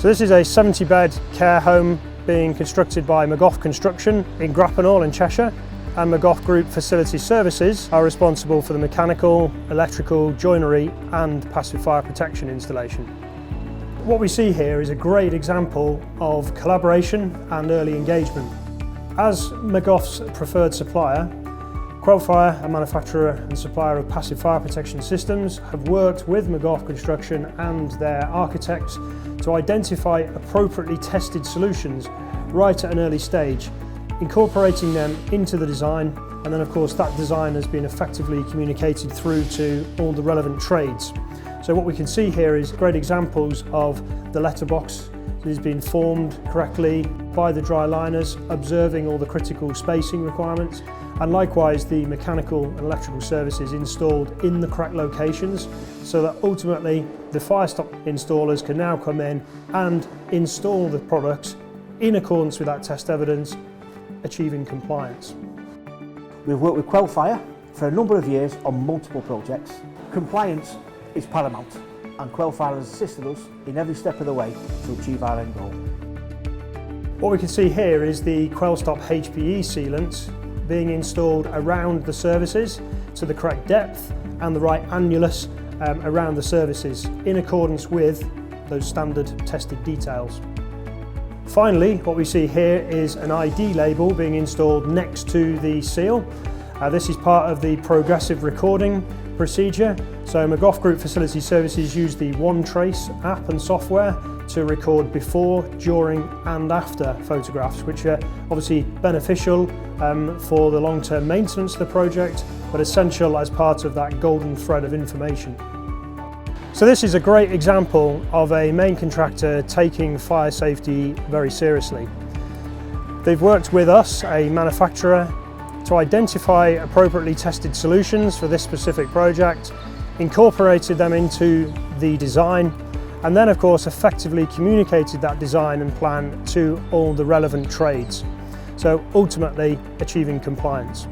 So this is a 70-bed care home being constructed by McGoff Construction in Grappenhall in Cheshire, and McGoff Group Facility Services are responsible for the mechanical, electrical, joinery and passive fire protection installation. What we see here is a great example of collaboration and early engagement. As McGoff's preferred supplier, Quelfire, a manufacturer and supplier of passive fire protection systems, have worked with McGoff Construction and their architects to identify appropriately tested solutions right at an early stage, incorporating them into the design, and then of course that design has been effectively communicated through to all the relevant trades. So what we can see here is great examples of the letterbox that has been formed correctly by the dry liners, observing all the critical spacing requirements, and likewise the mechanical and electrical services installed in the correct locations, so that ultimately the firestop installers can now come in and install the products in accordance with that test evidence, achieving compliance. We've worked with Quelfire for a number of years on multiple projects. Compliance is paramount, and Quelfire has assisted us in every step of the way to achieve our end goal. What we can see here is the Quelstop HPE sealant being installed around the services to the correct depth and the right annulus around the services in accordance with those standard tested details. Finally, what we see here is an ID label being installed next to the seal. This is part of the progressive recording procedure. So McGoff Group Facility Services use the OneTrace app and software to record before, during and after photographs, which are obviously beneficial for the long-term maintenance of the project, but essential as part of that golden thread of information. So this is a great example of a main contractor taking fire safety very seriously. They've worked with us, a manufacturer, to identify appropriately tested solutions for this specific project, incorporated them into the design, and then of course effectively communicated that design and plan to all the relevant trades, so ultimately achieving compliance.